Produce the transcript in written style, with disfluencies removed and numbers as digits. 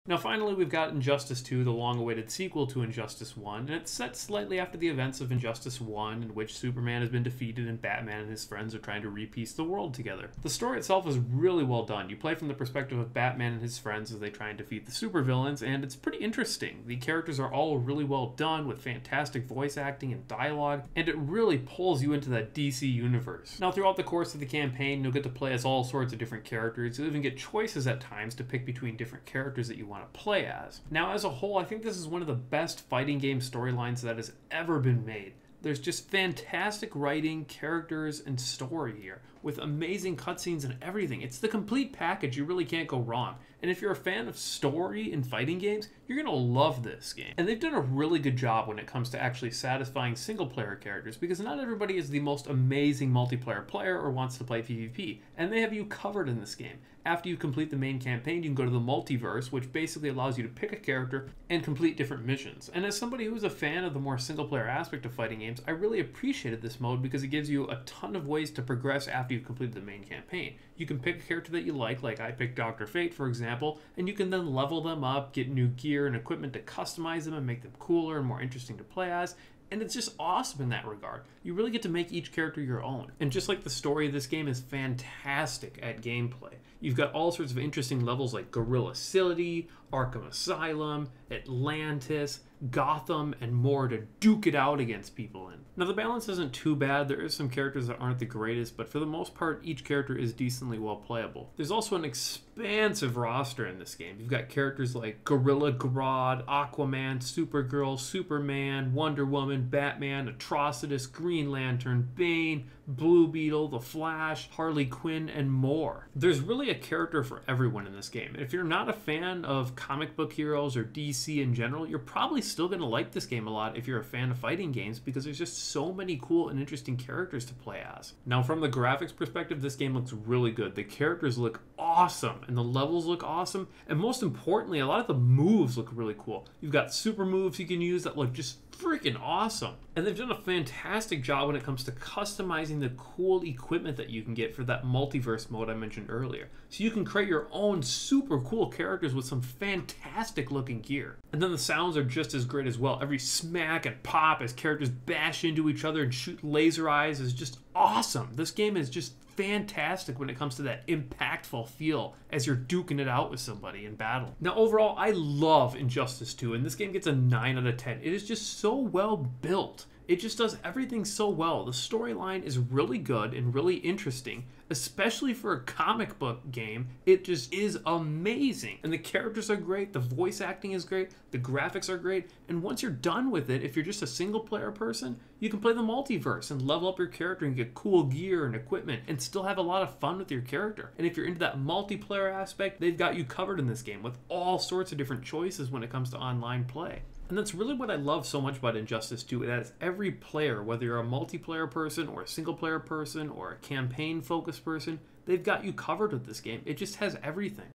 Now finally we've got Injustice 2, the long-awaited sequel to Injustice 1, and it's set slightly after the events of Injustice 1, in which Superman has been defeated and Batman and his friends are trying to repiece the world together. The story itself is really well done. You play from the perspective of Batman and his friends as they try and defeat the supervillains, and it's pretty interesting. The characters are all really well done with fantastic voice acting and dialogue, and it really pulls you into that DC universe. Now throughout the course of the campaign, you'll get to play as all sorts of different characters. You'll even get choices at times to pick between different characters that you want to play as. Now as a whole, I think this is one of the best fighting game storylines that has ever been made. There's just fantastic writing, characters, and story here, with amazing cutscenes and everything. It's the complete package. You really can't go wrong. And if you're a fan of story in fighting games, you're going to love this game. And they've done a really good job when it comes to actually satisfying single-player characters, because not everybody is the most amazing multiplayer player or wants to play PvP, and they have you covered in this game. After you complete the main campaign, you can go to the multiverse, which basically allows you to pick a character and complete different missions. And as somebody who's a fan of the more single-player aspect of fighting games, I really appreciated this mode because it gives you a ton of ways to progress after you've completed the main campaign. You can pick a character that you like I picked Dr. Fate, for example, and you can then level them up, get new gear and equipment to customize them and make them cooler and more interesting to play as. And it's just awesome in that regard. You really get to make each character your own. And just like the story, this game is fantastic at gameplay. You've got all sorts of interesting levels like Gorilla City, Arkham Asylum, Atlantis, Gotham, and more to duke it out against people in. Now the balance isn't too bad. There is some characters that aren't the greatest, but for the most part, each character is decently well playable. There's also an expansive roster in this game. You've got characters like Gorilla Grodd, Aquaman, Supergirl, Superman, Wonder Woman, Batman, Atrocitus, Green Lantern, Bane, Blue Beetle, The Flash, Harley Quinn, and more. There's really a character for everyone in this game. If you're not a fan of comic book heroes or DC in general, you're probably still going to like this game a lot if you're a fan of fighting games, because there's just so many cool and interesting characters to play as. Now from the graphics perspective, this game looks really good. The characters look awesome and the levels look awesome, and most importantly, a lot of the moves look really cool. You've got super moves you can use that look just freaking awesome. And they've done a fantastic job when it comes to customizing the cool equipment that you can get for that multiverse mode I mentioned earlier. So you can create your own super cool characters with some fantastic looking gear. And then the sounds are just as great as well. Every smack and pop as characters bash into each other and shoot laser eyes is just awesome. This game is just fantastic when it comes to that impactful feel as you're duking it out with somebody in battle. Now overall, I love Injustice 2, and this game gets a 9 out of 10. It is just so well built. It just does everything so well. The storyline is really good and really interesting, especially for a comic book game. It just is amazing. And the characters are great, the voice acting is great, the graphics are great, and once you're done with it, if you're just a single player person, you can play the multiverse and level up your character and get cool gear and equipment and still have a lot of fun with your character. And if you're into that multiplayer aspect, they've got you covered in this game with all sorts of different choices when it comes to online play. And that's really what I love so much about Injustice 2. It has every player, whether you're a multiplayer person or a single player person or a campaign focused person, they've got you covered with this game. It just has everything.